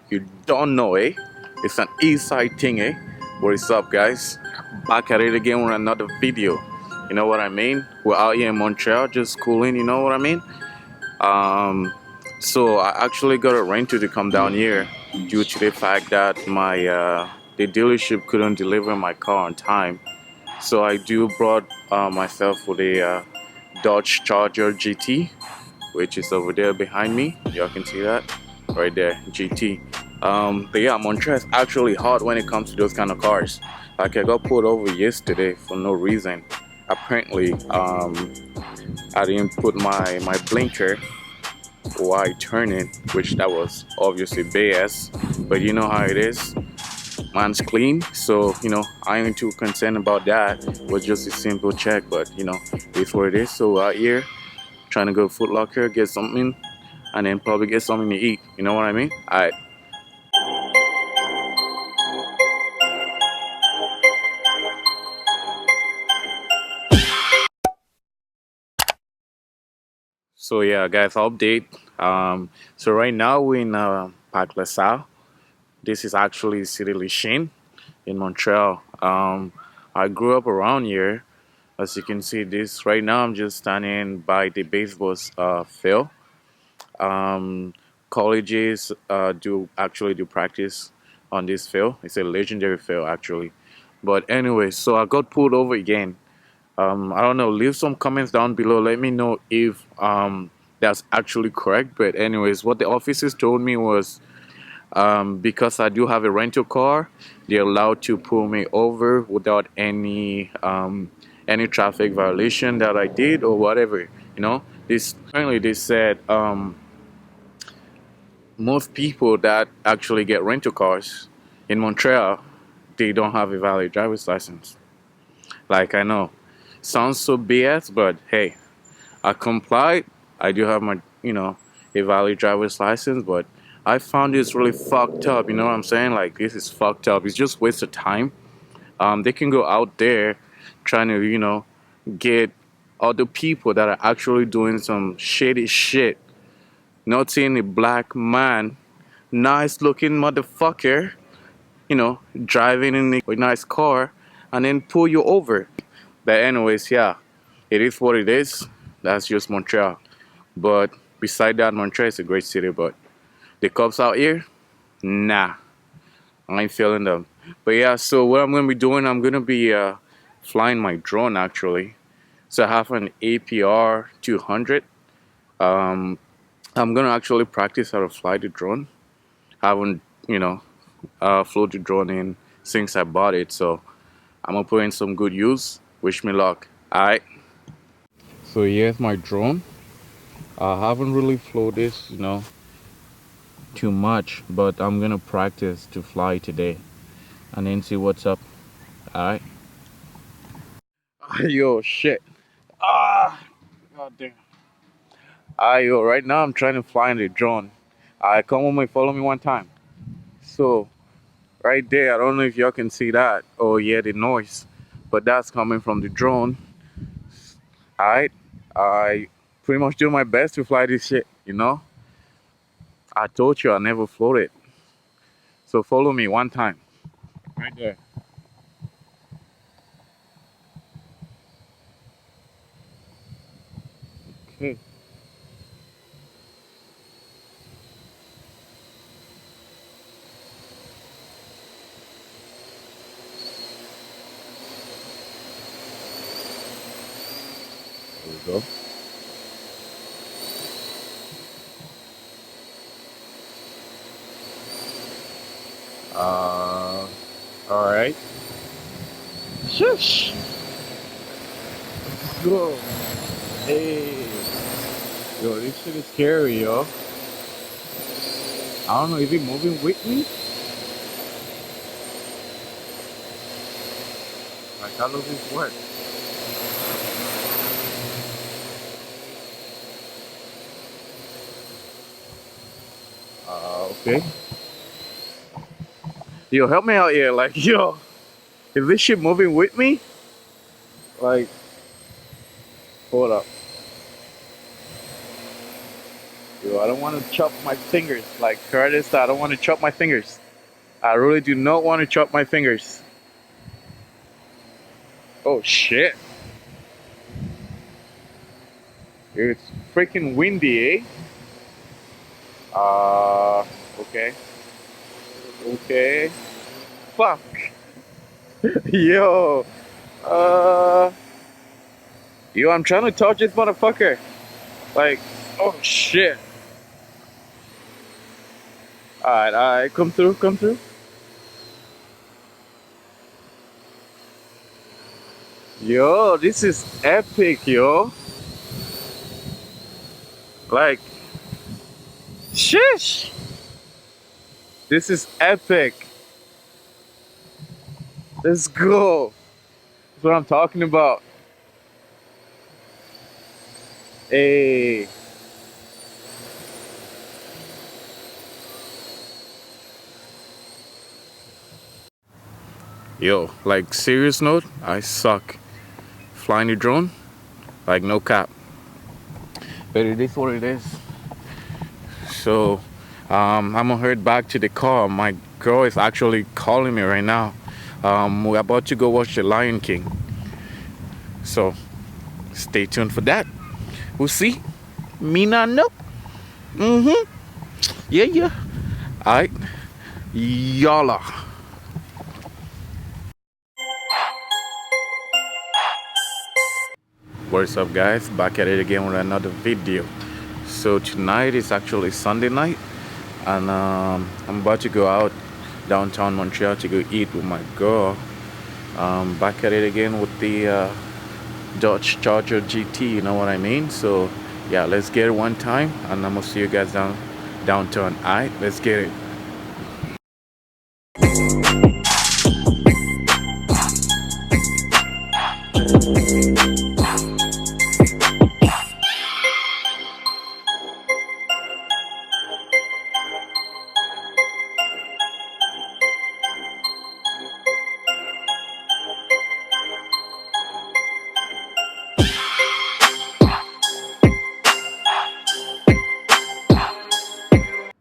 You don't know, eh? It's an east side thing, eh? What is up, guys? Back at it again with another video. You know what I mean? We're out here in Montreal just cooling, you know what I mean? Um, so I actually got a rental to come down here due to the fact that the dealership couldn't deliver my car on time. So I do brought myself with a Dodge Charger GT, which is over there behind me. Y'all can see that right there, GT. But yeah, Montreal is actually hot when it comes to those kind of cars. Like I got pulled over yesterday for no reason. Apparently, I didn't put my blinker while turning, which that was obviously BS. But you know how it is. Mine's clean, so I ain't too concerned about that. It was just a simple check, but it's what it is. So out here trying to go to Foot Locker, get something, and then probably get something to eat. You know what I mean? Alright. So yeah, guys, update. So right now we're in Parc La Salle. This is actually City Lachine in Montreal. I grew up around here. As you can see, this right now I'm just standing by the baseball field. Um, Colleges do actually do practice on this field. It's a legendary field actually. But anyway, so I got pulled over again. I don't know. Leave some comments down below. Let me know if that's actually correct. But anyways, what the officers told me was because I do have a rental car, they're allowed to pull me over without any traffic violation that I did or whatever. This apparently they said most people that actually get rental cars in Montreal, they don't have a valid driver's license. Like I know, sounds so BS, but hey, I complied. I do have my, a valid driver's license, but I found this really fucked up. You know what I'm saying? Like this is fucked up. It's just waste of time. They can go out there trying to, get other people that are actually doing some shady shit. Not seeing a black man, nice looking motherfucker, driving in a nice car, and then pull you over. But anyways, yeah, it is what it is. That's just Montreal. But beside that, Montreal is a great city. But the cops out here, nah, I ain't feeling them. But yeah, so what I'm gonna be doing, I'm gonna be flying my drone actually. So I have an APR 200. Um, I'm gonna actually practice how to fly the drone. I haven't, flew the drone in since I bought it, so I'm gonna put in some good use. Wish me luck. Alright. So here's my drone. I haven't really flew this, too much, but I'm gonna practice to fly today and then see what's up. Alright. Yo, shit. Ah, god damn. Yo, right now I'm trying to fly in the drone. Come with me, follow me one time. So, right there, I don't know if y'all can see that. Oh, yeah, the noise. But that's coming from the drone. Alright. I pretty much do my best to fly this shit. I told you I never floated. So, follow me one time. Right there. Okay. There we go. Alright. Shush. Let's go. Hey. Yo, this shit is scary, yo. I don't know, is it moving with me? Like, how does this work? Okay. Yo, help me out here. Like, yo, is this shit moving with me? Like, hold up. Yo, I don't want to chop my fingers. Like Curtis, I don't want to chop my fingers. I really do not want to chop my fingers. Oh shit. It's freaking windy, eh? Okay. Okay. Fuck. Yo. Uh. Yo, I'm trying to touch this motherfucker. Like, oh shit. Alright, alright. Come through, come through. Yo, this is epic, yo. Like, shish. This is epic. Let's go. That's what I'm talking about. Hey. Yo, like serious note, I suck. Flying the drone, like no cap. But it is what it is. So, I'm gonna head back to the car. My girl is actually calling me right now. We're about to go watch The Lion King. So, stay tuned for that. We'll see. Me not know. Mm-hmm. Yeah, yeah. Alright. Yalla. What's up, guys? Back at it again with another video. So tonight is actually Sunday night, and I'm about to go out downtown Montreal to go eat with my girl. Back at it again with the Dodge Charger GT, you know what I mean? So yeah, let's get it one time, and I'm gonna see you guys downtown. Alright, let's get it.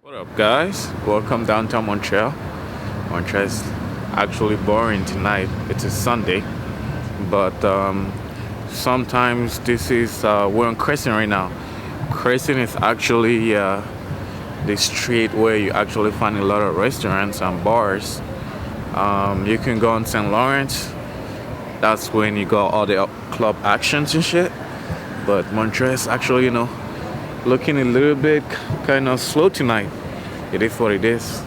What up, guys? Welcome downtown Montreal. Montreal is actually boring tonight. It's a Sunday, but sometimes this is we're on Crescent right now. Crescent is actually the street where you actually find a lot of restaurants and bars. You can go on St. Lawrence. That's when you got all the club actions and shit. But Montreal is actually, looking a little bit kind of slow tonight. It is what it is.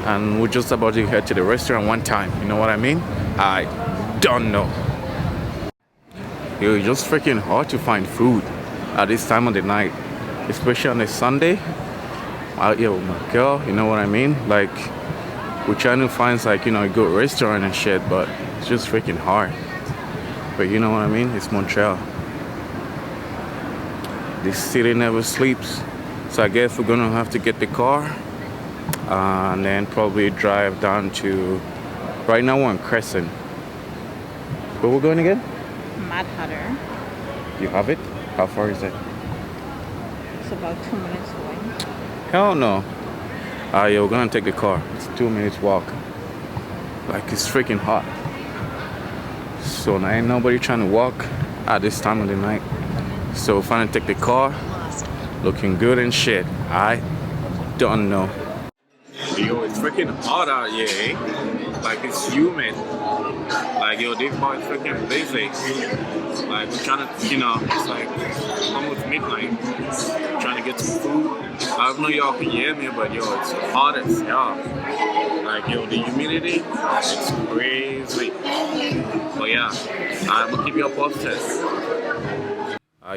And we're just about to head to the restaurant one time. You know what I mean? I don't know. It's just freaking hard to find food at this time of the night, especially on a Sunday. Out here with my girl, you know what I mean? Like, we're trying to find like, a good restaurant and shit, but it's just freaking hard. But you know what I mean? It's Montreal. This city never sleeps. So I guess we're gonna have to get the car and then probably drive down to, right now we're on Crescent. Where we're going again? Mad Hatter. You have it? How far is it? It's about 2 minutes away. Hell no. Yeah, we're gonna take the car. It's 2 minutes walk. Like, it's freaking hot. So now ain't nobody trying to walk at this time of the night. So we're finna take the car. Looking good and shit. I don't know. Yo, it's freaking hot out here, eh? Like, it's humid. Like, yo, this boy is freaking busy. Like, we're trying to, it's like almost midnight. Trying to get some food. I don't know y'all can hear me, but yo, it's hot as hell. Like, yo, the humidity, it's crazy. But yeah, I'm gonna keep you posted.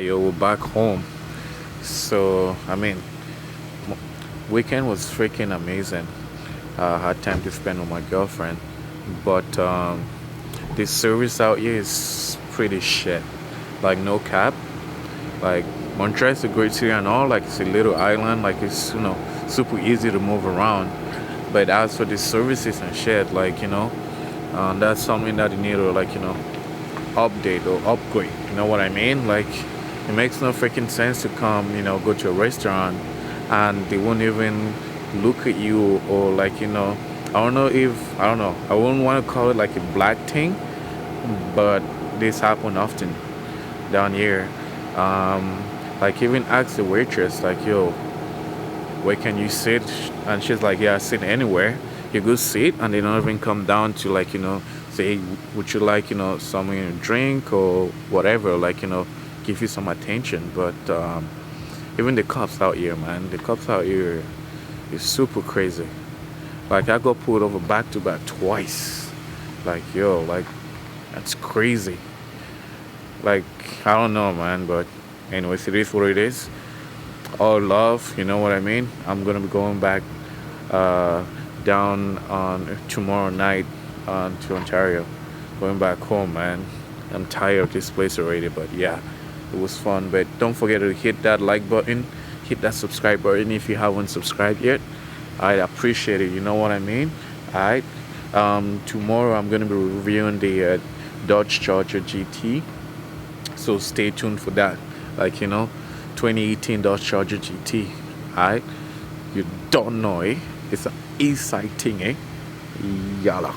Yo, we're back home. So, weekend was freaking amazing. I had time to spend with my girlfriend, but the service out here is pretty shit. Like, no cap. Like, Montreal is a great city and all. Like, it's a little island. Like, it's super easy to move around. But as for the services and shit, like, that's something that you need to, like, update or upgrade. You know what I mean? Like, It makes no freaking sense to come, go to a restaurant and they won't even look at you or like, I don't know, I wouldn't want to call it like a black thing, but this happen often down here. Um, like even ask the waitress, like, yo, where can you sit? And she's like, yeah, sit anywhere. You go sit, and they don't even come down to like, say, would you like, something to drink or whatever, like, give you some attention. But even the cops out here, man, the cops out here is super crazy. Like I got pulled over back to back twice. Like, yo, like that's crazy. Like I don't know, man, but anyways, it is what it is. All love, you know what I mean. I'm gonna be going back uh, down on tomorrow night to Ontario, going back home, man. I'm tired of this place already, but yeah, it was fun. But don't forget to hit that like button, hit that subscribe button if you haven't subscribed yet. I'd appreciate it. You know what I mean? Alright. Tomorrow I'm gonna be reviewing the Dodge Charger GT, so stay tuned for that. Like 2018 Dodge Charger GT. Alright, you don't know, eh? It's an exciting, eh? Yalla.